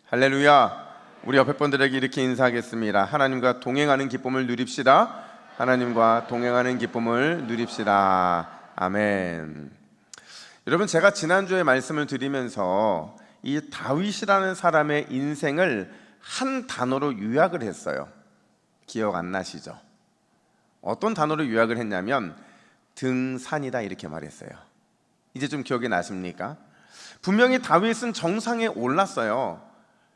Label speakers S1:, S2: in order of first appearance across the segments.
S1: 할렐루야. 우리 옆에 분들에게 이렇게 인사하겠습니다. 하나님과 동행하는 기쁨을 누립시다. 하나님과 동행하는 기쁨을 누립시다. 아멘. 여러분, 제가 지난주에 말씀을 드리면서 이 다윗이라는 사람의 인생을 한 단어로 요약을 했어요. 기억 안 나시죠? 어떤 단어로 요약을 했냐면 등산이다 이렇게 말했어요. 이제 좀 기억이 나십니까? 분명히 다윗은 정상에 올랐어요.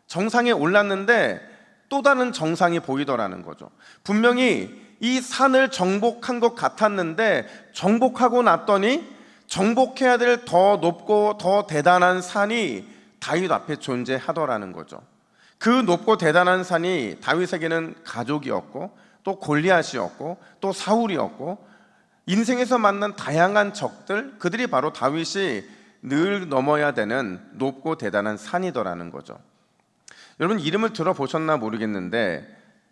S1: 정상에 올랐는데 또 다른 정상이 보이더라는 거죠. 분명히 이 산을 정복한 것 같았는데 정복하고 났더니 정복해야 될 더 높고 더 대단한 산이 다윗 앞에 존재하더라는 거죠. 그 높고 대단한 산이 다윗에게는 가족이었고 또 골리앗이었고 또 사울이었고 인생에서 만난 다양한 적들, 그들이 바로 다윗이 늘 넘어야 되는 높고 대단한 산이더라는 거죠. 여러분, 이름을 들어보셨나 모르겠는데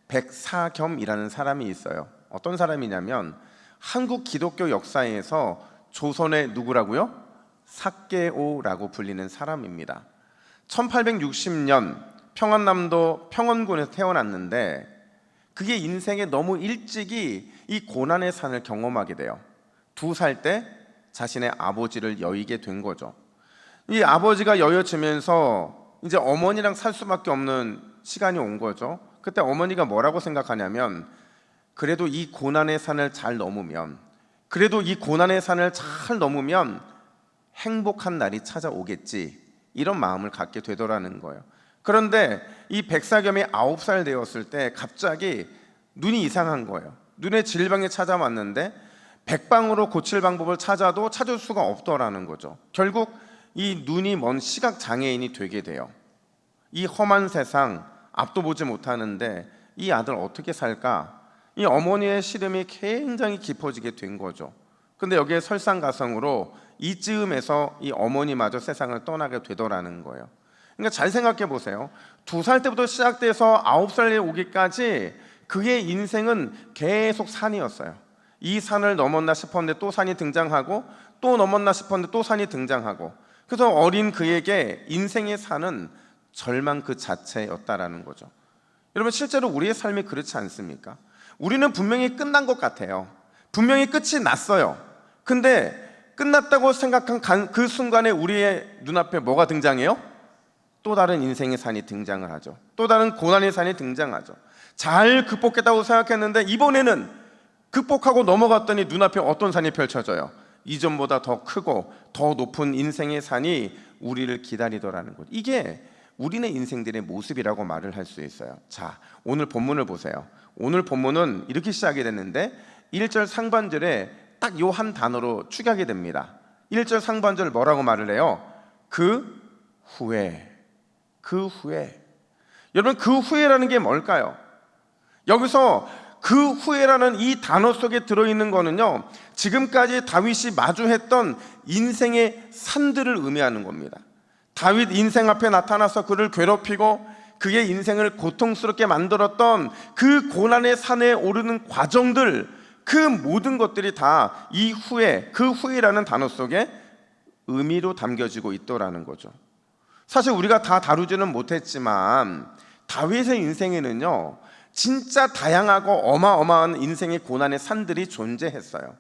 S1: 백사겸이라는 사람이 있어요. 어떤 사람이냐면 한국 기독교 역사에서 조선의 누구라고요? 삭개오라고 불리는 사람입니다. 1860년 평안남도 평원군에서 태어났는데 그게 인생에 너무 일찍이 이 고난의 산을 경험하게 돼요. 2살 때 자신의 아버지를 여의게 된 거죠. 이 아버지가 여여지면서 이제 어머니랑 살 수밖에 없는 시간이 온 거죠. 그때 어머니가 뭐라고 생각하냐면 그래도 이 고난의 산을 잘 넘으면, 그래도 이 고난의 산을 잘 넘으면 행복한 날이 찾아오겠지, 이런 마음을 갖게 되더라는 거예요. 그런데 이 백사겸이 9살 되었을 때 갑자기 눈이 이상한 거예요. 눈에 질병이 찾아왔는데 백방으로 고칠 방법을 찾아도 찾을 수가 없더라는 거죠. 결국 이 눈이 먼 시각장애인이 되게 돼요. 이 험한 세상 앞도 보지 못하는데 이 아들 어떻게 살까? 이 어머니의 시름이 굉장히 깊어지게 된 거죠. 근데 여기에 설상가성으로 이쯤에서 이 어머니마저 세상을 떠나게 되더라는 거예요. 그러니까 잘 생각해 보세요. 2살 때부터 시작돼서 9살에 오기까지 그의 인생은 계속 산이었어요. 이 산을 넘었나 싶었는데 또 산이 등장하고 또 넘었나 싶었는데 또 산이 등장하고, 그래서 어린 그에게 인생의 산은 절망 그 자체였다라는 거죠. 여러분, 실제로 우리의 삶이 그렇지 않습니까? 우리는 분명히 끝난 것 같아요. 분명히 끝이 났어요. 근데 끝났다고 생각한 그 순간에 우리의 눈앞에 뭐가 등장해요? 또 다른 인생의 산이 등장을 하죠. 또 다른 고난의 산이 등장하죠. 잘 극복했다고 생각했는데 이번에는 극복하고 넘어갔더니 눈앞에 어떤 산이 펼쳐져요? 이전보다 더 크고 더 높은 인생의 산이 우리를 기다리더라는 것. 이게 우리네 인생들의 모습이라고 말을 할 수 있어요. 자, 오늘 본문을 보세요. 오늘 본문은 이렇게 시작이 됐는데 1절 상반절에 딱 요 한 단어로 축약이 됩니다. 1절 상반절 뭐라고 말을 해요? 그 후에. 그 후에. 여러분, 그 후에라는 게 뭘까요? 여기서 그 후에라는 이 단어 속에 들어있는 거는요, 지금까지 다윗이 마주했던 인생의 산들을 의미하는 겁니다. 다윗 인생 앞에 나타나서 그를 괴롭히고 그의 인생을 고통스럽게 만들었던 그 고난의 산에 오르는 과정들, 그 모든 것들이 다 이 후에, 그 후에라는 단어 속에 의미로 담겨지고 있더라는 거죠. 사실 우리가 다 다루지는 못했지만 다윗의 인생에는요, 진짜 다양하고 어마어마한 인생의 고난의 산들이 존재했어요.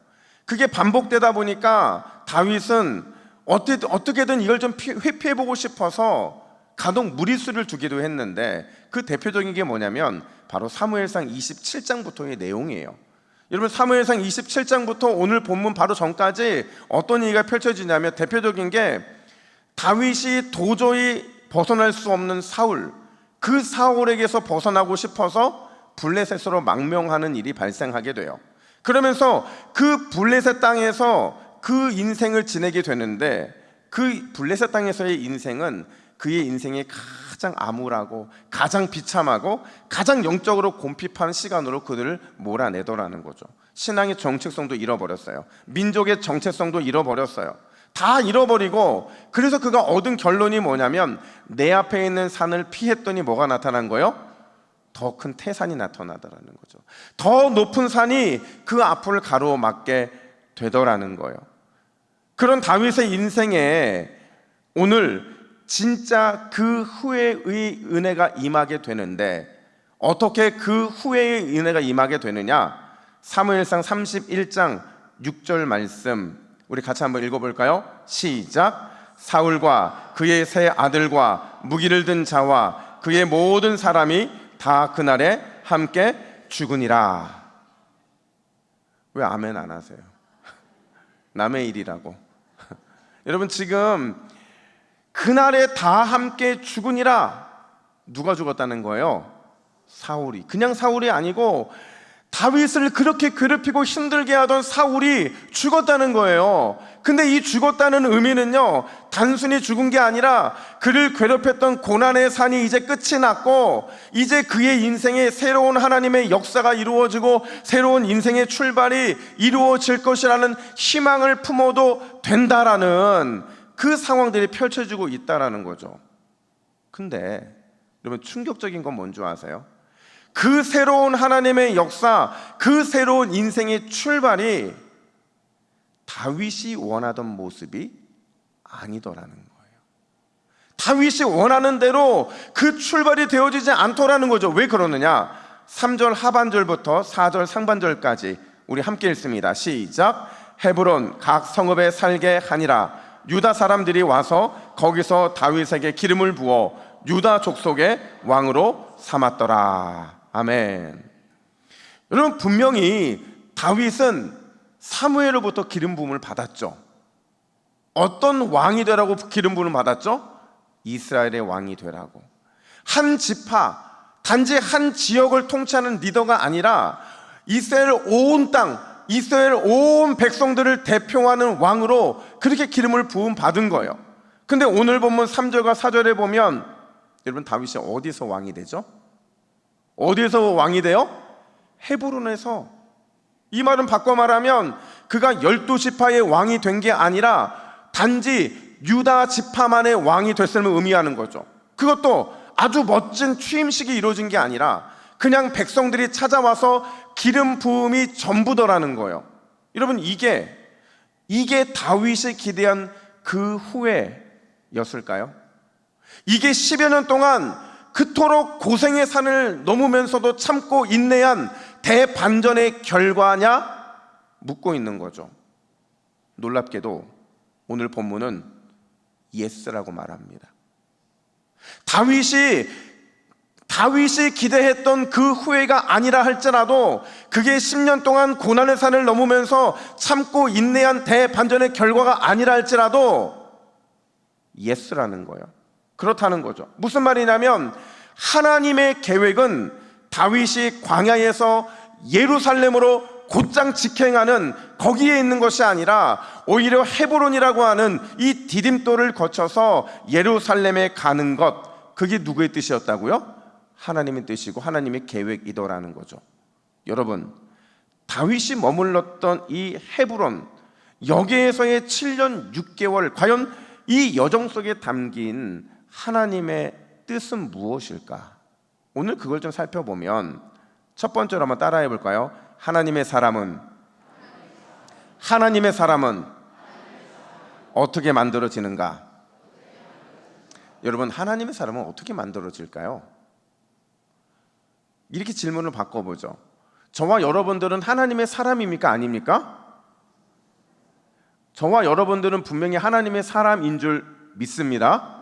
S1: 그게 반복되다 보니까 다윗은 어떻게든 이걸 좀 회피해보고 싶어서 간혹 무리수를 두기도 했는데 그 대표적인 게 뭐냐면 바로 사무엘상 27장부터의 내용이에요. 여러분, 사무엘상 27장부터 오늘 본문 바로 전까지 어떤 얘기가 펼쳐지냐면 대표적인 게 다윗이 도저히 벗어날 수 없는 사울, 그 사울에게서 벗어나고 싶어서 블레셋으로 망명하는 일이 발생하게 돼요. 그러면서 그 블레셋 땅에서 그 인생을 지내게 되는데 그 블레셋 땅에서의 인생은 그의 인생의 가장 암울하고 가장 비참하고 가장 영적으로 곰핍한 시간으로 그들을 몰아내더라는 거죠. 신앙의 정체성도 잃어버렸어요. 민족의 정체성도 잃어버렸어요. 다 잃어버리고, 그래서 그가 얻은 결론이 뭐냐면 내 앞에 있는 산을 피했더니 뭐가 나타난 거예요? 더 큰 태산이 나타나더라는 거죠. 더 높은 산이 그 앞을 가로막게 되더라는 거예요. 그런 다윗의 인생에 오늘 진짜 그 후에의 은혜가 임하게 되는데, 어떻게 그 후에의 은혜가 임하게 되느냐? 사무엘상 31장 6절 말씀 우리 같이 한번 읽어볼까요? 시작. 사울과 그의 세 아들과 무기를 든 자와 그의 모든 사람이 다 그날에 함께 죽으니라. 왜 아멘 안 하세요? 남의 일이라고. 여러분, 지금 그날에 다 함께 죽으니라. 누가 죽었다는 거예요? 사울이. 그냥 사울이 아니고 다윗을 그렇게 괴롭히고 힘들게 하던 사울이 죽었다는 거예요. 근데 이 죽었다는 의미는요, 단순히 죽은 게 아니라 그를 괴롭혔던 고난의 산이 이제 끝이 났고, 이제 그의 인생에 새로운 하나님의 역사가 이루어지고 새로운 인생의 출발이 이루어질 것이라는 희망을 품어도 된다라는 그 상황들이 펼쳐지고 있다라는 거죠. 근데 여러분, 충격적인 건 뭔지 아세요? 그 새로운 하나님의 역사, 그 새로운 인생의 출발이 다윗이 원하던 모습이 아니더라는 거예요. 다윗이 원하는 대로 그 출발이 되어지지 않더라는 거죠. 왜 그러느냐? 3절 하반절부터 4절 상반절까지 우리 함께 읽습니다. 시작. 헤브론 각 성읍에 살게 하니라. 유다 사람들이 와서 거기서 다윗에게 기름을 부어 유다 족속의 왕으로 삼았더라. 아멘. 여러분, 분명히 다윗은 사무엘로부터 기름 부음을 받았죠. 어떤 왕이 되라고 기름 부음을 받았죠? 이스라엘의 왕이 되라고. 한 지파, 단지 한 지역을 통치하는 리더가 아니라 이스라엘 온 땅, 이스라엘 온 백성들을 대표하는 왕으로 그렇게 기름을 부음 받은 거예요. 근데 오늘 본문 3절과 4절에 보면 여러분, 다윗이 어디서 왕이 되죠? 어디에서 왕이 돼요? 헤브론에서. 이 말은 바꿔 말하면 그가 12지파의 왕이 된 게 아니라 단지 유다 지파만의 왕이 됐음을 의미하는 거죠. 그것도 아주 멋진 취임식이 이루어진 게 아니라 그냥 백성들이 찾아와서 기름 부음이 전부더라는 거예요. 여러분, 이게 다윗이 기대한 그 후회였을까요? 이게 10여 년 동안 그토록 고생의 산을 넘으면서도 참고 인내한 대반전의 결과냐? 묻고 있는 거죠. 놀랍게도 오늘 본문은 예스라고 말합니다. 다윗이 기대했던 그 후회가 아니라 할지라도 그게 10년 동안 고난의 산을 넘으면서 참고 인내한 대반전의 결과가 아니라 할지라도 예스라는 거예요. 그렇다는 거죠. 무슨 말이냐면 하나님의 계획은 다윗이 광야에서 예루살렘으로 곧장 직행하는 거기에 있는 것이 아니라 오히려 헤브론이라고 하는 이 디딤돌을 거쳐서 예루살렘에 가는 것, 그게 누구의 뜻이었다고요? 하나님의 뜻이고 하나님의 계획이더라는 거죠. 여러분, 다윗이 머물렀던 이 헤브론, 여기에서의 7년 6개월, 과연 이 여정 속에 담긴 하나님의 뜻은 무엇일까? 오늘 그걸 좀 살펴보면 첫 번째로 한번 따라해 볼까요? 하나님의 사람은 어떻게 만들어지는가? 여러분, 하나님의 사람은 어떻게 만들어질까요? 이렇게 질문을 바꿔보죠. 저와 여러분들은 하나님의 사람입니까? 아닙니까? 저와 여러분들은 분명히 하나님의 사람인 줄 믿습니다.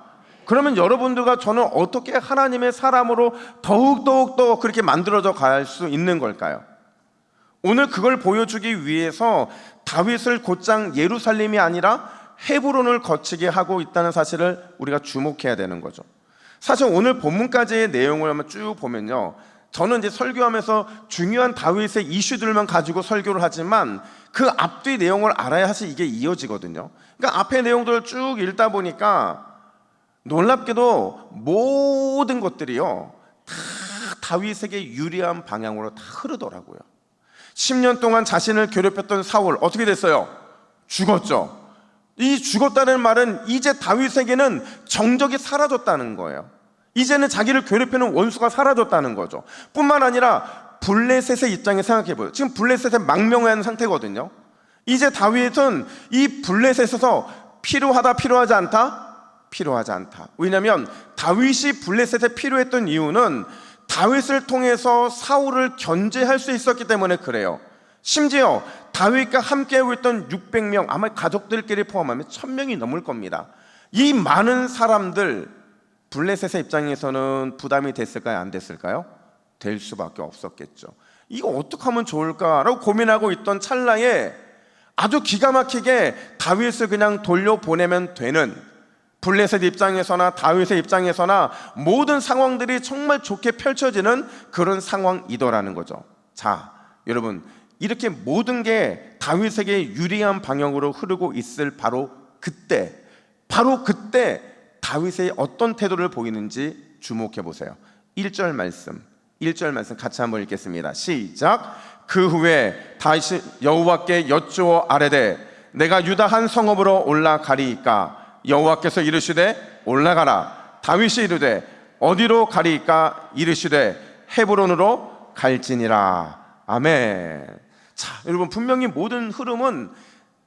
S1: 그러면 여러분들과 저는 어떻게 하나님의 사람으로 더욱 더 그렇게 만들어져 갈 수 있는 걸까요? 오늘 그걸 보여주기 위해서 다윗을 곧장 예루살렘이 아니라 헤브론을 거치게 하고 있다는 사실을 우리가 주목해야 되는 거죠. 사실 오늘 본문까지의 내용을 한번 쭉 보면요, 저는 이제 설교하면서 중요한 다윗의 이슈들만 가지고 설교를 하지만 그 앞뒤 내용을 알아야 사실 이게 이어지거든요. 그러니까 앞에 내용들을 쭉 읽다 보니까 놀랍게도 모든 것들이요 다 다윗에게 유리한 방향으로 다 흐르더라고요. 10년 동안 자신을 괴롭혔던 사울 어떻게 됐어요? 죽었죠. 이 죽었다는 말은 이제 다윗에게는 정적이 사라졌다는 거예요. 이제는 자기를 괴롭히는 원수가 사라졌다는 거죠. 뿐만 아니라 블레셋의 입장에 생각해보세요. 지금 블레셋의 망명한 상태거든요. 이제 다윗은 이 블레셋에서 필요하다 필요하지 않다 필요하지 않다. 왜냐하면 다윗이 블레셋에 필요했던 이유는 다윗을 통해서 사울을 견제할 수 있었기 때문에 그래요. 심지어 다윗과 함께하고 있던 600명, 아마 가족들끼리 포함하면 1000명이 넘을 겁니다. 이 많은 사람들, 블레셋의 입장에서는 부담이 됐을까요? 안 됐을까요? 될 수밖에 없었겠죠. 이거 어떻게 하면 좋을까라고 고민하고 있던 찰나에 아주 기가 막히게 다윗을 그냥 돌려보내면 되는, 블레셋 입장에서나 다윗의 입장에서나 모든 상황들이 정말 좋게 펼쳐지는 그런 상황이더라는 거죠. 자, 여러분, 이렇게 모든 게 다윗에게 유리한 방향으로 흐르고 있을 바로 그때 다윗의 어떤 태도를 보이는지 주목해 보세요. 1절 말씀 같이 한번 읽겠습니다. 시작. 그 후에 다윗이 여호와께 여쭈어 아뢰되 내가 유다 한 성읍으로 올라가리이까? 여호와께서 이르시되 올라가라. 다윗이 이르되 어디로 가리이까? 이르시되 헤브론으로 갈지니라. 아멘. 자, 여러분, 분명히 모든 흐름은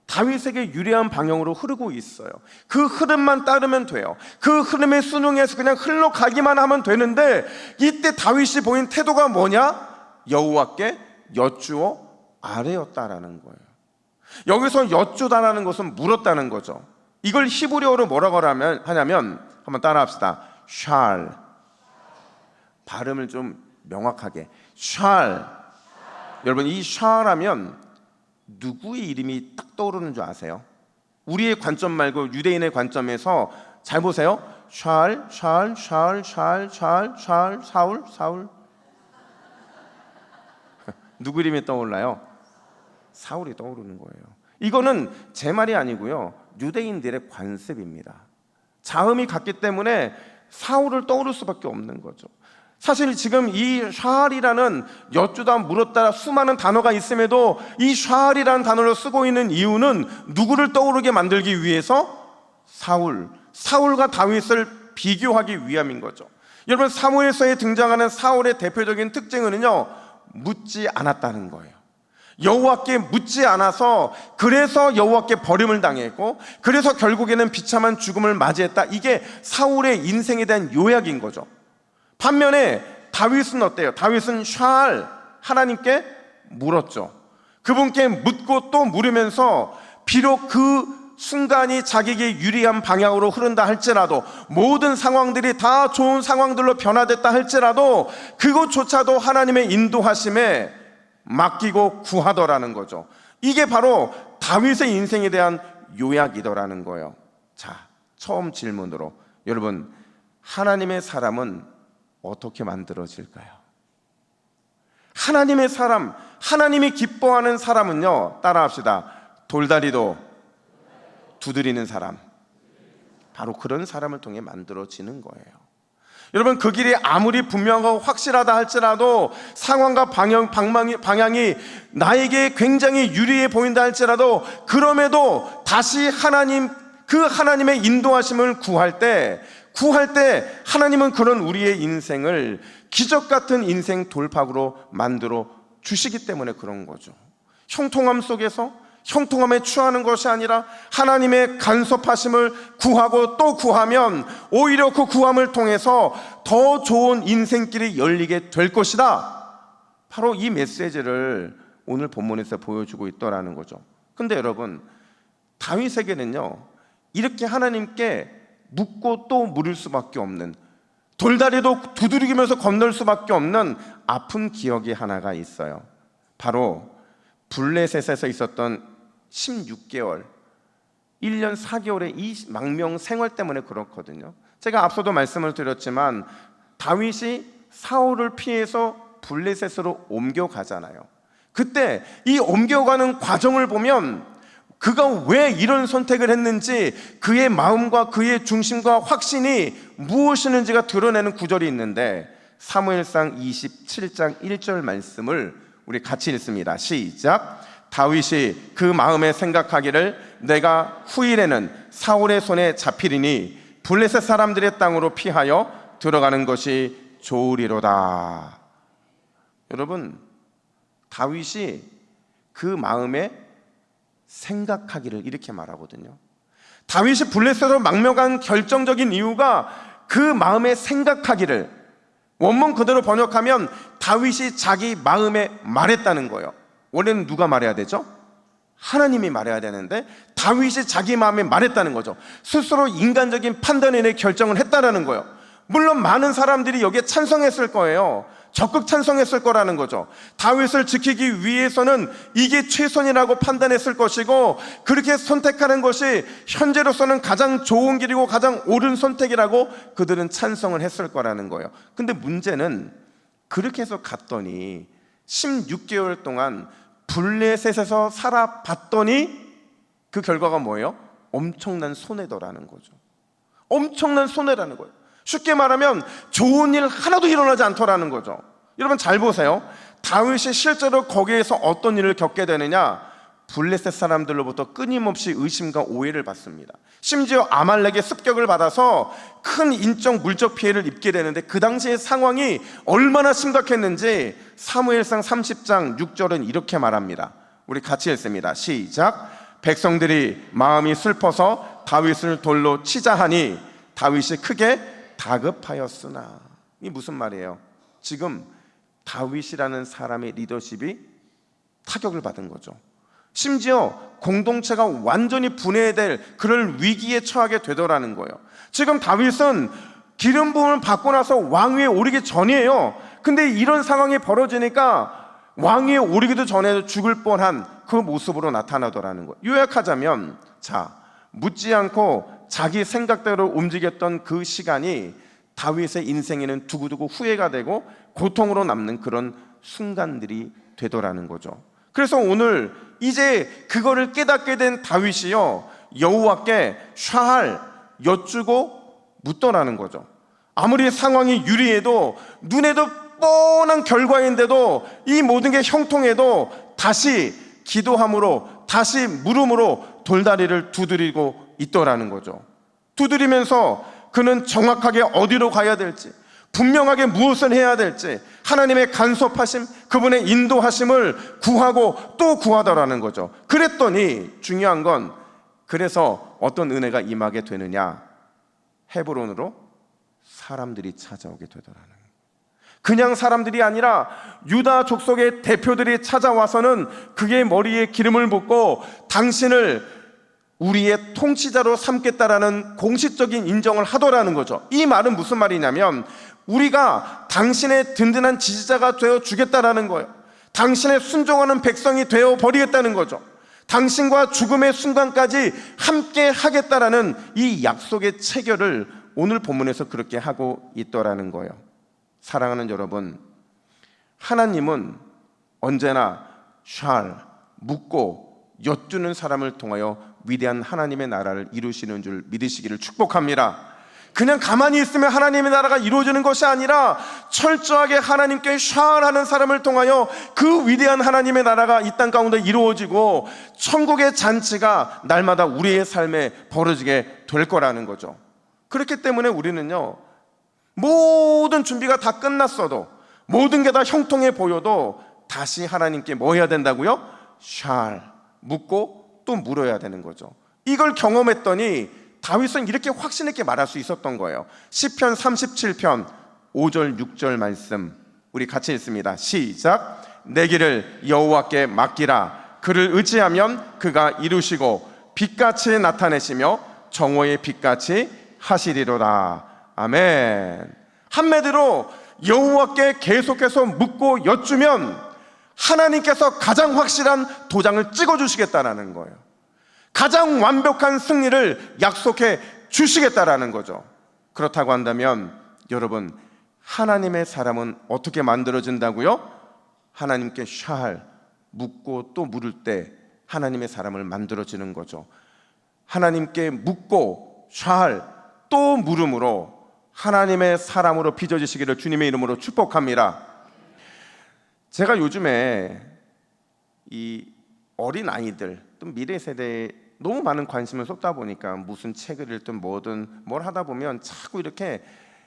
S1: 다윗에게 유리한 방향으로 흐르고 있어요. 그 흐름만 따르면 돼요. 그 흐름에 순응해서 그냥 흘러가기만 하면 되는데, 이때 다윗이 보인 태도가 뭐냐? 여호와께 여쭈어 아뢰었다라는 거예요. 여기서 여쭈다라는 것은 물었다는 거죠. 이걸 히브리어로 뭐라고 하냐면, 한번 따라합시다. 샬. 발음을 좀 명확하게. 샬. 여러분, 이 샬하면 누구의 이름이 딱 떠오르는 줄 아세요? 우리의 관점 말고 유대인의 관점에서 잘 보세요. 샬, 사울. 누구 이름이 떠올라요? 사울이 떠오르는 거예요. 이거는 제 말이 아니고요, 유대인들의 관습입니다. 자음이 같기 때문에 사울을 떠오를 수밖에 없는 거죠. 사실 지금 이 샤알이라는 여쭈다 물었다 수많은 단어가 있음에도 이 샤알이라는 단어를 쓰고 있는 이유는 누구를 떠오르게 만들기 위해서? 사울과 다윗을 비교하기 위함인 거죠. 여러분, 사무엘서에 등장하는 사울의 대표적인 특징은요, 묻지 않았다는 거예요. 여호와께 묻지 않아서, 그래서 여호와께 버림을 당했고, 그래서 결국에는 비참한 죽음을 맞이했다. 이게 사울의 인생에 대한 요약인 거죠. 반면에 다윗은 어때요? 다윗은 샬, 하나님께 물었죠. 그분께 묻고 또 물으면서 비록 그 순간이 자기에게 유리한 방향으로 흐른다 할지라도, 모든 상황들이 다 좋은 상황들로 변화됐다 할지라도 그것조차도 하나님의 인도하심에 맡기고 구하더라는 거죠. 이게 바로 다윗의 인생에 대한 요약이더라는 거예요. 자, 처음 질문으로, 여러분, 하나님의 사람은 어떻게 만들어질까요? 하나님의 사람, 하나님이 기뻐하는 사람은요, 따라합시다. 돌다리도 두드리는 사람, 바로 그런 사람을 통해 만들어지는 거예요. 여러분, 그 길이 아무리 분명하고 확실하다 할지라도, 상황과 방향이 나에게 굉장히 유리해 보인다 할지라도, 그럼에도 다시 그 하나님의 인도하심을 구할 때 하나님은 그런 우리의 인생을 기적 같은 인생 돌파구로 만들어 주시기 때문에 그런 거죠. 형통함 속에서 형통함에 취하는 것이 아니라 하나님의 간섭하심을 구하고 또 구하면 오히려 그 구함을 통해서 더 좋은 인생길이 열리게 될 것이다. 바로 이 메시지를 오늘 본문에서 보여주고 있더라는 거죠. 근데 여러분, 다윗에게는요, 이렇게 하나님께 묻고 또 물을 수밖에 없는, 돌다리도 두드리면서 건널 수밖에 없는 아픈 기억이 하나가 있어요. 바로 블레셋에서 있었던 16개월, 1년 4개월의 이 망명 생활 때문에 그렇거든요. 제가 앞서도 말씀을 드렸지만 다윗이 사울을 피해서 블레셋으로 옮겨가잖아요. 그때 이 옮겨가는 과정을 보면 그가 왜 이런 선택을 했는지, 그의 마음과 그의 중심과 확신이 무엇이는지가 드러내는 구절이 있는데, 사무엘상 27장 1절 말씀을 우리 같이 읽습니다. 시작. 다윗이 그 마음에 생각하기를 내가 후일에는 사울의 손에 잡히리니 블레셋 사람들의 땅으로 피하여 들어가는 것이 좋으리로다. 여러분, 다윗이 그 마음에 생각하기를 이렇게 말하거든요. 다윗이 블레셋으로 망명한 결정적인 이유가 그 마음에 생각하기를, 원문 그대로 번역하면 다윗이 자기 마음에 말했다는 거예요. 원래는 누가 말해야 되죠? 하나님이 말해야 되는데 다윗이 자기 마음에 말했다는 거죠. 스스로 인간적인 판단에 대해 결정을 했다는 거예요. 물론 많은 사람들이 여기에 찬성했을 거예요. 적극 찬성했을 거라는 거죠. 다윗을 지키기 위해서는 이게 최선이라고 판단했을 것이고, 그렇게 선택하는 것이 현재로서는 가장 좋은 길이고 가장 옳은 선택이라고 그들은 찬성을 했을 거라는 거예요. 근데 문제는 그렇게 해서 갔더니 16개월 동안 블레셋에서 살아봤더니 그 결과가 뭐예요? 엄청난 손해더라는 거죠. 엄청난 손해라는 거예요. 쉽게 말하면 좋은 일 하나도 일어나지 않더라는 거죠. 여러분 잘 보세요. 다윗이 실제로 거기에서 어떤 일을 겪게 되느냐? 블레셋 사람들로부터 끊임없이 의심과 오해를 받습니다. 심지어 아말렉의 습격을 받아서 큰 인적 물적 피해를 입게 되는데, 그 당시의 상황이 얼마나 심각했는지 사무엘상 30장 6절은 이렇게 말합니다. 우리 같이 읽습니다. 시작. 백성들이 마음이 슬퍼서 다윗을 돌로 치자 하니 다윗이 크게 다급하였으나. 이게 무슨 말이에요? 지금 다윗이라는 사람의 리더십이 타격을 받은 거죠. 심지어 공동체가 완전히 분해될 그런 위기에 처하게 되더라는 거예요. 지금 다윗은 기름 부음을 받고 나서 왕위에 오르기 전이에요. 근데 이런 상황이 벌어지니까 왕위에 오르기도 전에 죽을 뻔한 그 모습으로 나타나더라는 거예요. 요약하자면, 자, 묻지 않고 자기 생각대로 움직였던 그 시간이 다윗의 인생에는 두고두고 후회가 되고 고통으로 남는 그런 순간들이 되더라는 거죠. 그래서 오늘 이제 그거를 깨닫게 된 다윗이요, 여호와께 샤할 여쭈고 묻더라는 거죠. 아무리 상황이 유리해도, 눈에도 뻔한 결과인데도, 이 모든 게 형통해도 다시 기도함으로, 다시 물음으로 돌다리를 두드리고 있더라는 거죠. 두드리면서 그는 정확하게 어디로 가야 될지, 분명하게 무엇을 해야 될지, 하나님의 간섭하심, 그분의 인도하심을 구하고 또 구하더라는 거죠. 그랬더니 중요한 건, 그래서 어떤 은혜가 임하게 되느냐? 헤브론으로 사람들이 찾아오게 되더라는 거예요. 그냥 사람들이 아니라 유다 족속의 대표들이 찾아와서는 그의 머리에 기름을 붓고 당신을 우리의 통치자로 삼겠다라는 공식적인 인정을 하더라는 거죠. 이 말은 무슨 말이냐면, 우리가 당신의 든든한 지지자가 되어 주겠다라는 거예요. 당신의 순종하는 백성이 되어 버리겠다는 거죠. 당신과 죽음의 순간까지 함께 하겠다라는 이 약속의 체결을 오늘 본문에서 그렇게 하고 있더라는 거예요. 사랑하는 여러분, 하나님은 언제나 샬, 묻고 엿주는 사람을 통하여 위대한 하나님의 나라를 이루시는 줄 믿으시기를 축복합니다. 그냥 가만히 있으면 하나님의 나라가 이루어지는 것이 아니라 철저하게 하나님께 샤하는 사람을 통하여 그 위대한 하나님의 나라가 이 땅 가운데 이루어지고 천국의 잔치가 날마다 우리의 삶에 벌어지게 될 거라는 거죠. 그렇기 때문에 우리는요, 모든 준비가 다 끝났어도, 모든 게 다 형통해 보여도 다시 하나님께 뭐 해야 된다고요? 샬, 묻고 또 물어야 되는 거죠. 이걸 경험했더니 다윗은 이렇게 확신 있게 말할 수 있었던 거예요. 시편 37편 5절 6절 말씀 우리 같이 읽습니다. 시작. 내 길을 여호와께 맡기라. 그를 의지하면 그가 이루시고 빛같이 나타내시며 정오의 빛같이 하시리로다. 아멘. 한마디로 여호와께 계속해서 묻고 여쭈면 하나님께서 가장 확실한 도장을 찍어주시겠다라는 거예요. 가장 완벽한 승리를 약속해 주시겠다라는 거죠. 그렇다고 한다면 여러분, 하나님의 사람은 어떻게 만들어진다고요? 하나님께 샬, 묻고 또 물을 때 하나님의 사람을 만들어지는 거죠. 하나님께 묻고 샬, 또 물음으로 하나님의 사람으로 빚어지시기를 주님의 이름으로 축복합니다. 제가 요즘에 이 어린 아이들 또 미래 세대에 너무 많은 관심을 쏟다 보니까 무슨 책을 읽든 뭐든 뭘 하다 보면 자꾸 이렇게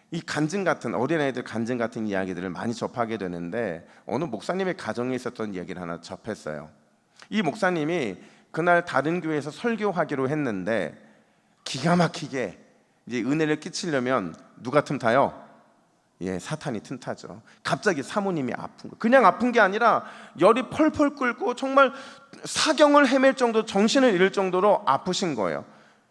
S1: 이 간증 같은, 어린아이들 간증 같은 이야기들을 많이 접하게 되는데, 어느 목사님의 가정에 있었던 이야기를 하나 접했어요. 이 목사님이 그날 다른 교회에서 설교하기로 했는데 기가 막히게 이제 은혜를 끼치려면 누가 틈타요? 사탄이 틈타죠. 갑자기 사모님이 아픈 거, 그냥 아픈 게 아니라 열이 펄펄 끓고 정말 사경을 헤맬 정도, 정신을 잃을 정도로 아프신 거예요.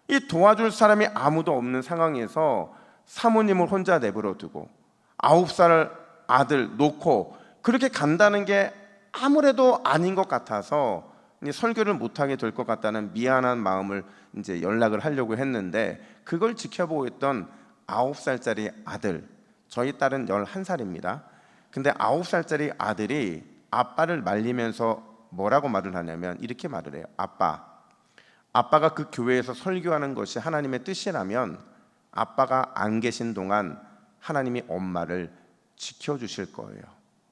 S1: 이 도와줄 사람이 아무도 없는 상황에서 사모님을 혼자 내버려 두고 9살 아들 놓고 그렇게 간다는 게 아무래도 아닌 것 같아서 설교를 못하게 될 것 같다는 미안한 마음을 이제 연락을 하려고 했는데, 그걸 지켜보고 있던 9살짜리 아들, 저희 딸은 11살입니다. 근데 9살짜리 아들이 아빠를 말리면서 뭐라고 말을 하냐면 이렇게 말을 해요. 아빠가 그 교회에서 설교하는 것이 하나님의 뜻이라면 아빠가 안 계신 동안 하나님이 엄마를 지켜주실 거예요.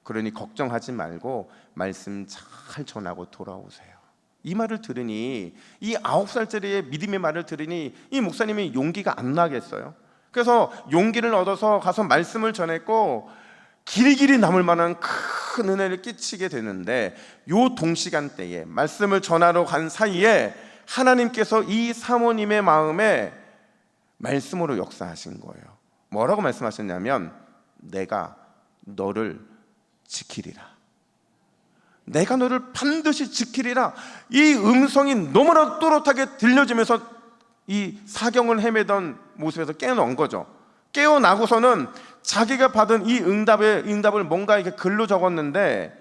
S1: 그러니 걱정하지 말고 말씀 잘 전하고 돌아오세요. 이 말을 들으니, 이 9살짜리의 믿음의 말을 들으니 이 목사님이 용기가 안 나겠어요. 그래서 용기를 얻어서 가서 말씀을 전했고 길이 남을 만한 큰 은혜를 끼치게 되는데, 요 동시간대에 말씀을 전하러 간 사이에 하나님께서 이 사모님의 마음에 말씀으로 역사하신 거예요. 뭐라고 말씀하셨냐면 내가 너를 지키리라. 내가 너를 반드시 지키리라. 이 음성이 너무나 또렷하게 들려지면서 이 사경을 헤매던 모습에서 깨어난 거죠. 깨어나고서는 자기가 받은 이 응답을 뭔가 이렇게 글로 적었는데,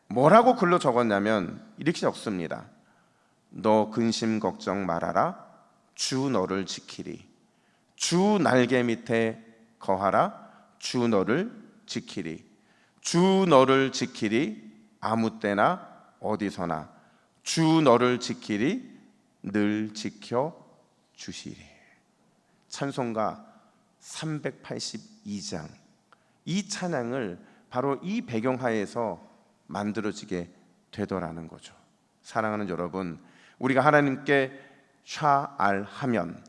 S1: 뭐라고 글로 적었냐면 이렇게 적습니다. 너 근심 걱정 말아라. 주 너를 지키리. 주 날개 밑에 거하라. 주 너를 지키리. 주 너를 지키리. 아무 때나 어디서나 주 너를 지키리. 늘 지켜 주시리. 찬송가 382장, 이 찬양을 바로 이 배경하에서 만들어지게 되더라는 거죠. 사랑하는 여러분, 우리가 하나님께 샤알하면,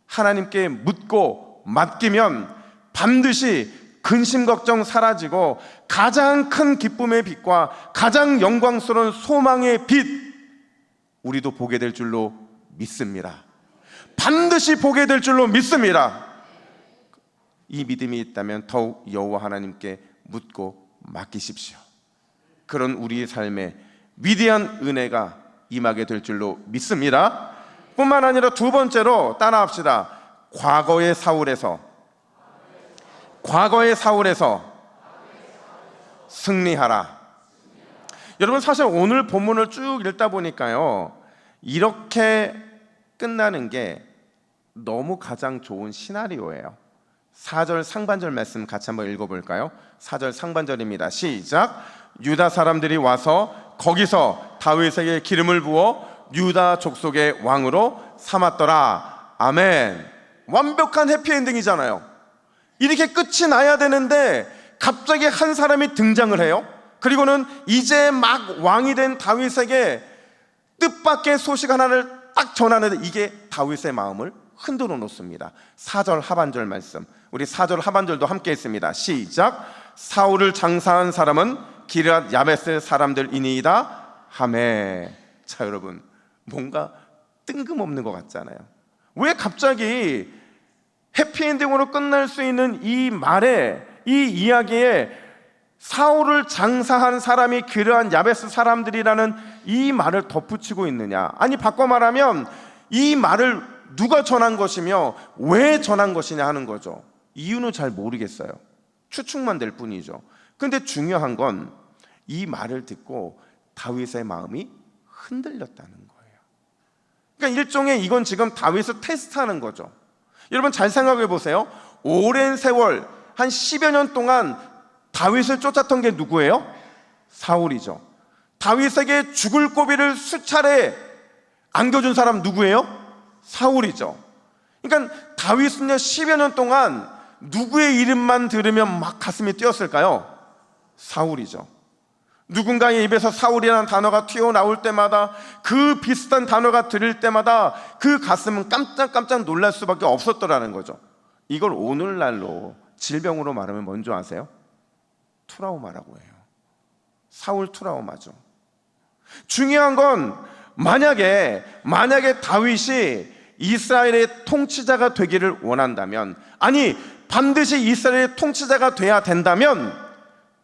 S1: 하나님께 묻고 맡기면 반드시 근심 걱정 사라지고 가장 큰 기쁨의 빛과 가장 영광스러운 소망의 빛, 우리도 보게 될 줄로 믿습니다. 반드시 보게 될 줄로 믿습니다. 이 믿음이 있다면 더욱 여호와 하나님께 묻고 맡기십시오. 그런 우리의 삶에 위대한 은혜가 임하게 될 줄로 믿습니다. 뿐만 아니라 두 번째로 따라합시다. 과거의 사울에서 승리하라. 여러분, 사실 오늘 본문을 쭉 읽다 보니까요, 이렇게 끝나는 게 너무 가장 좋은 시나리오예요. 4절 상반절 말씀 같이 한번 읽어볼까요? 4절 상반절입니다. 시작. 유다 사람들이 와서 거기서 다윗에게 기름을 부어 유다 족속의 왕으로 삼았더라. 아멘. 완벽한 해피엔딩이잖아요. 이렇게 끝이 나야 되는데 갑자기 한 사람이 등장을 해요. 그리고는 이제 막 왕이 된 다윗에게 뜻밖의 소식 하나를 딱 전하는데 이게 다윗의 마음을 흔들어 놓습니다. 4절 하반절 말씀, 우리 4절 하반절도 함께 했습니다. 시작. 사울을 장사한 사람은 기럇 야베스 사람들이니이다 하매. 자, 여러분, 뭔가 뜬금없는 것 같잖아요. 왜 갑자기 해피엔딩으로 끝날 수 있는 이 말에, 이 이야기에 사울을 장사한 사람이 기럇 야베스 사람들이라는 이 말을 덧붙이고 있느냐? 아니, 바꿔 말하면 이 말을 누가 전한 것이며 왜 전한 것이냐 하는 거죠. 이유는 잘 모르겠어요. 추측만 될 뿐이죠. 근데 중요한 건 이 말을 듣고 다윗의 마음이 흔들렸다는 거예요. 그러니까 일종의 이건 지금 다윗을 테스트하는 거죠. 여러분, 잘 생각해 보세요. 오랜 세월, 한 10여 년 동안 다윗을 쫓았던 게 누구예요? 사울이죠. 다윗에게 죽을 고비를 수차례 안겨준 사람 누구예요? 사울이죠. 그러니까 다윗은요, 10여 년 동안 누구의 이름만 들으면 막 가슴이 뛰었을까요? 사울이죠. 누군가의 입에서 사울이라는 단어가 튀어나올 때마다, 그 비슷한 단어가 들릴 때마다 그 가슴은 깜짝깜짝 놀랄 수밖에 없었더라는 거죠. 이걸 오늘날로 질병으로 말하면 뭔지 아세요? 트라우마라고 해요. 사울 트라우마죠. 중요한 건 만약에 다윗이 이스라엘의 통치자가 되기를 원한다면, 아니 반드시 이스라엘의 통치자가 돼야 된다면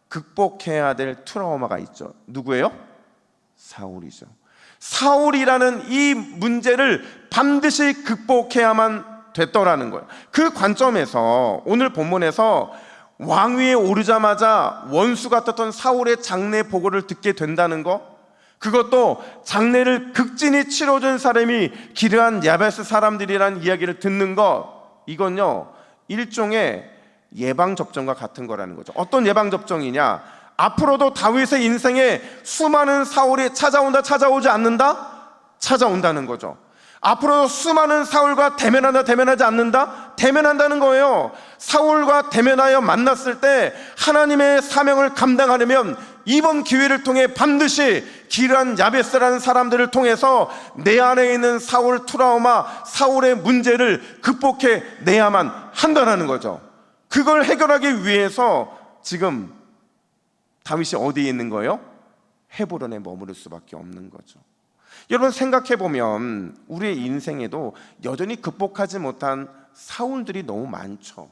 S1: 극복해야 될 트라우마가 있죠. 누구예요? 사울이죠. 사울이라는 이 문제를 반드시 극복해야만 됐더라는 거예요. 그 관점에서 오늘 본문에서 왕위에 오르자마자 원수 같았던 사울의 장례 보고를 듣게 된다는 거, 그것도 장례를 극진히 치러준 사람이 기르한 야베스 사람들이라는 이야기를 듣는 것, 이건요 일종의 예방접종과 같은 거라는 거죠. 어떤 예방접종이냐, 앞으로도 다윗의 인생에 수많은 사울이 찾아온다, 찾아오지 않는다? 찾아온다는 거죠. 앞으로 수많은 사울과 대면한다, 대면하지 않는다? 대면한다는 거예요. 사울과 대면하여 만났을 때 하나님의 사명을 감당하려면 이번 기회를 통해 반드시 기르한 야베스라는 사람들을 통해서 내 안에 있는 사울 트라우마, 사울의 문제를 극복해 내야만 한다는 거죠. 그걸 해결하기 위해서 지금 다윗이 어디에 있는 거예요? 헤브론에 머무를 수밖에 없는 거죠. 여러분 생각해보면 우리의 인생에도 여전히 극복하지 못한 사울들이 너무 많죠.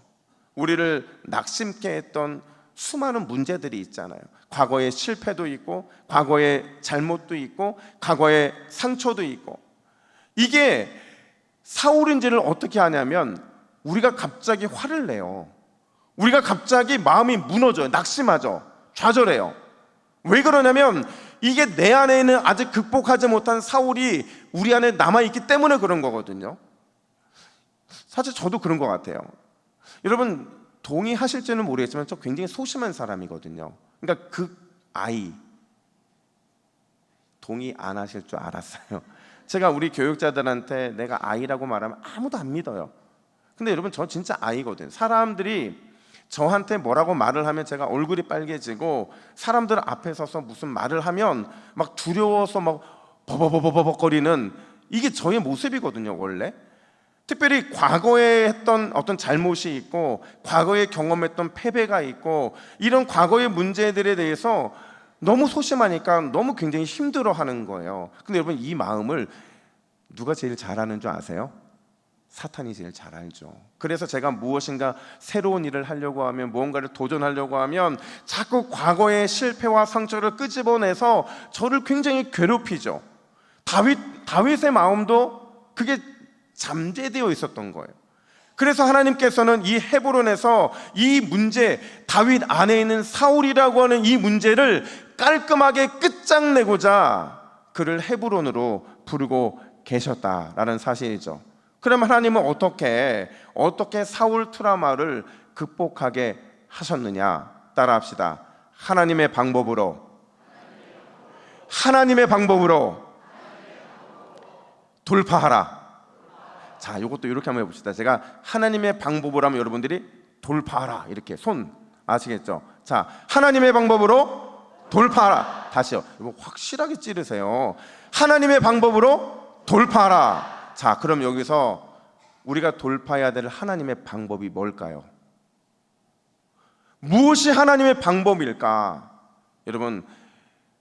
S1: 우리를 낙심케 했던 수많은 문제들이 있잖아요. 과거의 실패도 있고, 과거의 잘못도 있고, 과거의 상처도 있고. 이게 사울인지를 어떻게 하냐면 우리가 갑자기 화를 내요. 우리가 갑자기 마음이 무너져요. 낙심하죠. 좌절해요. 왜 그러냐면 이게 내 안에 있는 아직 극복하지 못한 사울이 우리 안에 남아있기 때문에 그런 거거든요. 사실 저도 그런 것 같아요. 여러분 동의하실지는 모르겠지만 저 굉장히 소심한 사람이거든요. 그러니까 그 아이, 동의 안 하실 줄 알았어요. 제가 우리 교육자들한테 내가 아이라고 말하면 아무도 안 믿어요. 근데 여러분 저 진짜 아이거든요. 사람들이 저한테 뭐라고 말을 하면 제가 얼굴이 빨개지고, 사람들 앞에 서서 무슨 말을 하면 막 두려워서 막 버벅버벅거리는, 이게 저의 모습이거든요. 원래 특별히 과거에 했던 어떤 잘못이 있고, 과거에 경험했던 패배가 있고, 이런 과거의 문제들에 대해서 너무 소심하니까 너무 굉장히 힘들어하는 거예요. 근데 여러분 이 마음을 누가 제일 잘하는 줄 아세요? 사탄이 제일 잘 알죠. 그래서 제가 무엇인가 새로운 일을 하려고 하면, 무언가를 도전하려고 하면 자꾸 과거의 실패와 상처를 끄집어내서 저를 굉장히 괴롭히죠. 다윗의 마음도 그게 잠재되어 있었던 거예요. 그래서 하나님께서는 이 헤브론에서 이 문제, 다윗 안에 있는 사울이라고 하는 이 문제를 깔끔하게 끝장내고자 그를 헤브론으로 부르고 계셨다라는 사실이죠. 그럼 하나님은 어떻게 사울 트라우마를 극복하게 하셨느냐? 따라합시다. 하나님의 방법으로 돌파하라. 자, 이것도 이렇게 한번 해봅시다. 제가 하나님의 방법으로 하면 여러분들이 돌파하라, 이렇게 손 아시겠죠? 자, 하나님의 방법으로 돌파하라. 다시요. 이거 확실하게 찌르세요. 하나님의 방법으로 돌파하라. 자, 그럼 여기서 우리가 돌파해야 될 하나님의 방법이 뭘까요? 무엇이 하나님의 방법일까? 여러분,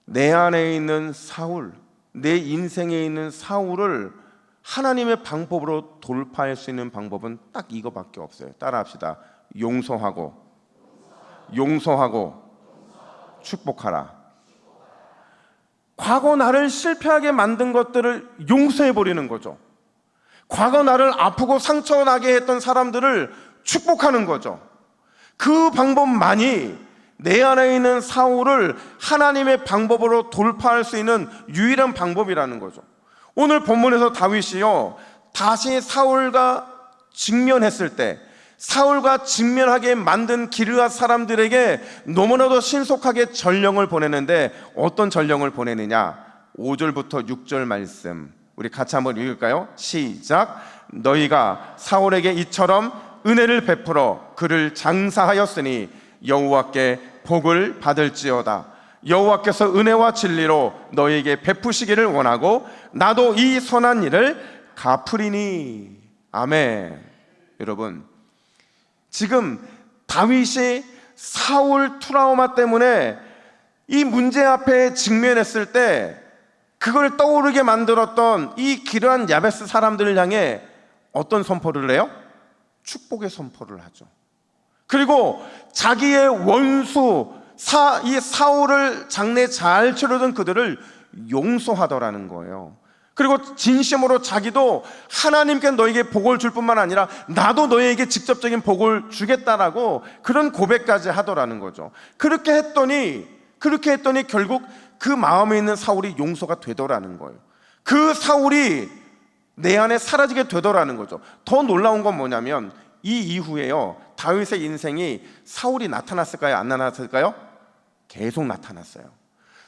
S1: 내 안에 있는 사울, 내 인생에 있는 사울을 하나님의 방법으로 돌파할 수 있는 방법은 딱 이거밖에 없어요. 따라합시다. 용서하고 축복하라. 과거 나를 실패하게 만든 것들을 용서해버리는 거죠. 과거 나를 아프고 상처나게 했던 사람들을 축복하는 거죠. 그 방법만이 내 안에 있는 사울을 하나님의 방법으로 돌파할 수 있는 유일한 방법이라는 거죠. 오늘 본문에서 다윗이요, 다시 사울과 직면했을 때, 사울과 직면하게 만든 기르앗 사람들에게 너무나도 신속하게 전령을 보내는데, 어떤 전령을 보내느냐? 5절부터 6절 말씀 우리 같이 한번 읽을까요? 시작. 너희가 사울에게 이처럼 은혜를 베풀어 그를 장사하였으니 여호와께 복을 받을지어다. 여호와께서 은혜와 진리로 너희에게 베푸시기를 원하고 나도 이 선한 일을 갚으리니. 아멘. 여러분, 지금 다윗이 사울 트라우마 때문에 이 문제 앞에 직면했을 때 그걸 떠오르게 만들었던 이 기르한 야베스 사람들을 향해 어떤 선포를 해요? 축복의 선포를 하죠. 그리고 자기의 원수 이 사울을 장래 잘 치르던 그들을 용서하더라는 거예요. 그리고 진심으로 자기도 하나님께 너에게 복을 줄 뿐만 아니라 나도 너에게 직접적인 복을 주겠다라고 그런 고백까지 하더라는 거죠. 그렇게 했더니 결국 그 마음에 있는 사울이 용서가 되더라는 거예요. 그 사울이 내 안에 사라지게 되더라는 거죠. 더 놀라운 건 뭐냐면 이 이후에요, 다윗의 인생이 사울이 나타났을까요? 안 나타났을까요? 계속 나타났어요.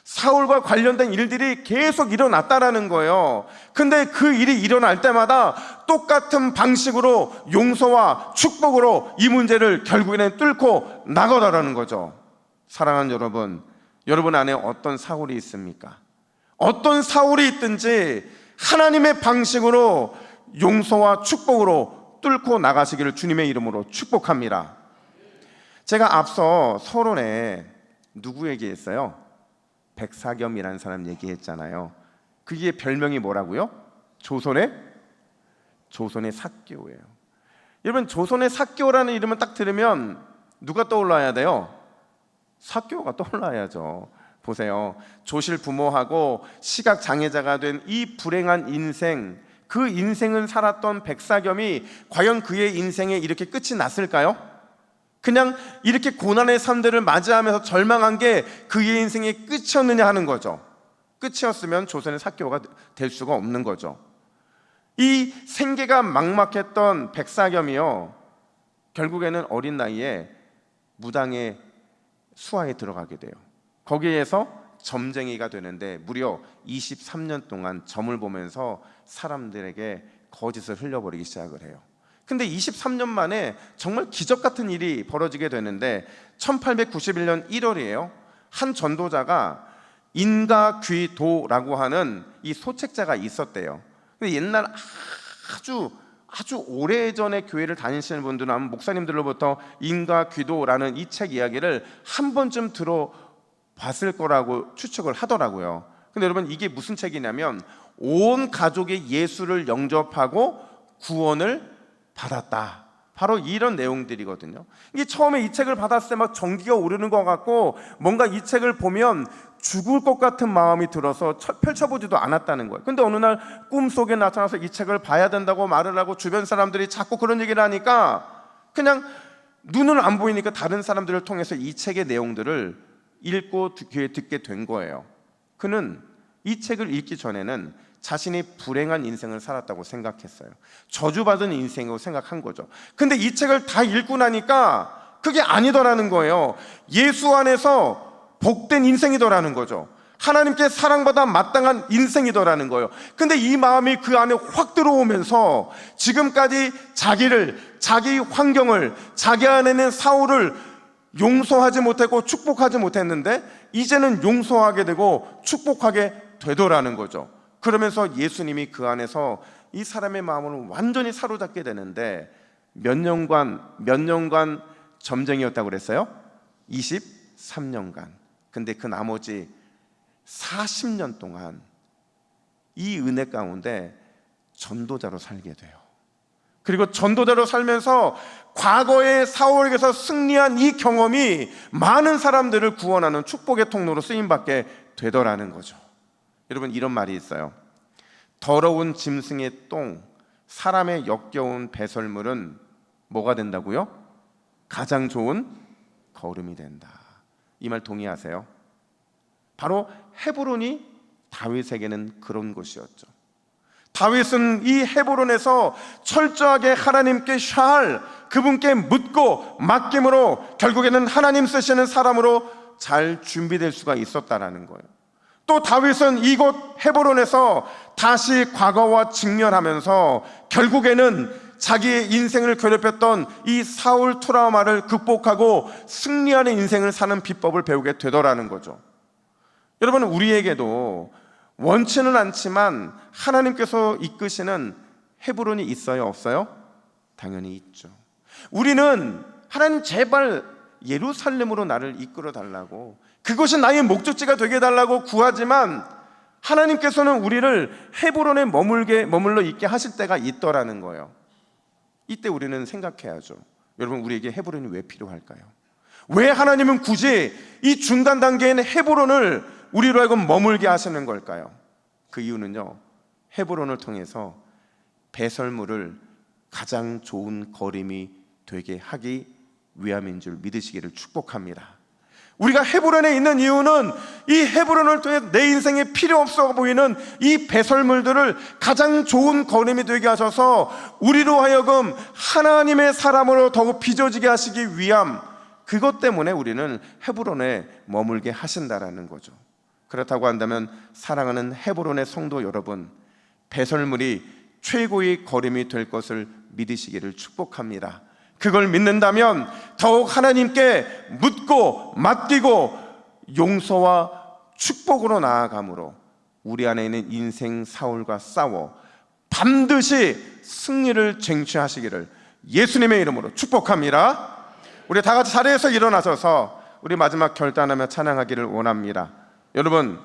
S1: 사울과 관련된 일들이 계속 일어났다라는 거예요. 근데 그 일이 일어날 때마다 똑같은 방식으로 용서와 축복으로 이 문제를 결국에는 뚫고 나가더라는 거죠. 사랑하는 여러분 안에 어떤 사울이 있습니까? 어떤 사울이 있든지 하나님의 방식으로 용서와 축복으로 뚫고 나가시기를 주님의 이름으로 축복합니다. 제가 앞서 서론에 누구 얘기했어요? 백사겸이라는 사람 얘기했잖아요. 그게 별명이 뭐라고요? 조선의 삭개오예요. 여러분, 조선의 삭개오라는 이름을 딱 들으면 누가 떠올라야 돼요? 삭개오가 떠올라야죠. 보세요. 조실 부모하고 시각 장애자가 된 이 불행한 인생, 그 인생을 살았던 백사겸이 과연 그의 인생에 이렇게 끝이 났을까요? 그냥 이렇게 고난의 삶들을 맞이하면서 절망한 게 그의 인생의 끝이었느냐 하는 거죠. 끝이었으면 조선의 삭개오가 될 수가 없는 거죠. 이 생계가 막막했던 백사겸이요, 결국에는 어린 나이에 무당의 수하에 들어가게 돼요. 거기에서 점쟁이가 되는데 무려 23년 동안 점을 보면서 사람들에게 거짓을 흘려버리기 시작을 해요. 근데 23년 만에 정말 기적 같은 일이 벌어지게 되는데 1891년 1월이에요. 한 전도자가 인가귀도라고 하는 이 소책자가 있었대요. 근데 옛날 아주 오래전에 교회를 다니시는 분들은 아마 목사님들로부터 인가귀도라는 이 책 이야기를 한 번쯤 들어봤을 거라고 추측을 하더라고요. 근데 여러분, 이게 무슨 책이냐면 온 가족이 예수를 영접하고 구원을 받았다, 바로 이런 내용들이거든요. 이게 처음에 이 책을 받았을 때 막 전기가 오르는 것 같고 뭔가 이 책을 보면 죽을 것 같은 마음이 들어서 펼쳐보지도 않았다는 거예요. 근데 어느 날 꿈속에 나타나서 이 책을 봐야 된다고 말을 하고 주변 사람들이 자꾸 그런 얘기를 하니까 그냥 눈은 안 보이니까 다른 사람들을 통해서 이 책의 내용들을 읽고 듣게 된 거예요. 그는 이 책을 읽기 전에는 자신이 불행한 인생을 살았다고 생각했어요. 저주받은 인생이라고 생각한 거죠. 근데 이 책을 다 읽고 나니까 그게 아니더라는 거예요. 예수 안에서 복된 인생이더라는 거죠. 하나님께 사랑받아 마땅한 인생이더라는 거예요. 근데 이 마음이 그 안에 확 들어오면서 지금까지 자기 환경을, 자기 안에 있는 사울을 용서하지 못했고 축복하지 못했는데 이제는 용서하게 되고 축복하게 되더라는 거죠. 그러면서 예수님이 그 안에서 이 사람의 마음을 완전히 사로잡게 되는데 몇 년간 점쟁이였다고 그랬어요? 23년간. 근데 그 나머지 40년 동안 이 은혜 가운데 전도자로 살게 돼요. 그리고 전도자로 살면서 과거의 사울에게서 승리한 이 경험이 많은 사람들을 구원하는 축복의 통로로 쓰임받게 되더라는 거죠. 여러분, 이런 말이 있어요. 더러운 짐승의 똥, 사람의 역겨운 배설물은 뭐가 된다고요? 가장 좋은 거름이 된다. 이 말 동의하세요? 바로 헤브론이 다윗에게는 그런 곳이었죠. 다윗은 이 헤브론에서 철저하게 하나님께 그분께 묻고 맡김으로 결국에는 하나님 쓰시는 사람으로 잘 준비될 수가 있었다라는 거예요. 또 다윗은 이곳 헤브론에서 다시 과거와 직면하면서 결국에는 자기의 인생을 괴롭혔던 이 사울 트라우마를 극복하고 승리하는 인생을 사는 비법을 배우게 되더라는 거죠. 여러분, 우리에게도 원치는 않지만 하나님께서 이끄시는 헤브론이 있어요, 없어요? 당연히 있죠. 우리는 하나님 제발 예루살렘으로 나를 이끌어 달라고, 그것이 나의 목적지가 되게 해달라고 구하지만 하나님께서는 우리를 헤브론에 머물러 있게 하실 때가 있더라는 거예요. 이때 우리는 생각해야죠. 여러분, 우리에게 헤브론이 왜 필요할까요? 왜 하나님은 굳이 이 중간 단계에는 헤브론을 우리로 하여금 머물게 하시는 걸까요? 그 이유는요, 헤브론을 통해서 배설물을 가장 좋은 거림이 되게 하기 위함인 줄 믿으시기를 축복합니다. 우리가 헤브론에 있는 이유는 이 헤브론을 통해 내 인생에 필요 없어 보이는 이 배설물들을 가장 좋은 거림이 되게 하셔서 우리로 하여금 하나님의 사람으로 더욱 빚어지게 하시기 위함, 그것 때문에 우리는 헤브론에 머물게 하신다라는 거죠. 그렇다고 한다면 사랑하는 헤브론의 성도 여러분, 배설물이 최고의 거림이 될 것을 믿으시기를 축복합니다. 그걸 믿는다면 더욱 하나님께 묻고 맡기고 용서와 축복으로 나아감으로 우리 안에 있는 인생 사울과 싸워 반드시 승리를 쟁취하시기를 예수님의 이름으로 축복합니다. 우리 다 같이 자리에서 일어나셔서 우리 마지막 결단하며 찬양하기를 원합니다. 여러분,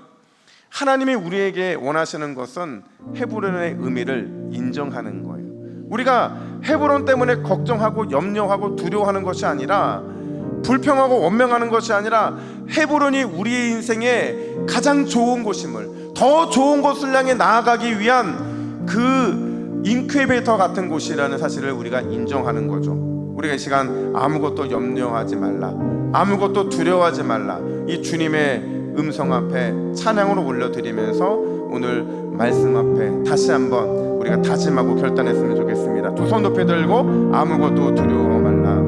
S1: 하나님이 우리에게 원하시는 것은 헤브론의 의미를 인정하는 거예요. 우리가 헤브론 때문에 걱정하고 염려하고 두려워하는 것이 아니라, 불평하고 원망하는 것이 아니라, 헤브론이 우리의 인생에 가장 좋은 곳임을, 더 좋은 곳을 향해 나아가기 위한 그 인큐베이터 같은 곳이라는 사실을 우리가 인정하는 거죠. 우리가 이 시간 아무것도 염려하지 말라, 아무것도 두려워하지 말라, 이 주님의 음성 앞에 찬양으로 올려드리면서 오늘 말씀 앞에 다시 한번 우리가 다짐하고 결단했으면 좋겠습니다. 두 손 높이 들고 아무것도 두려워 말라.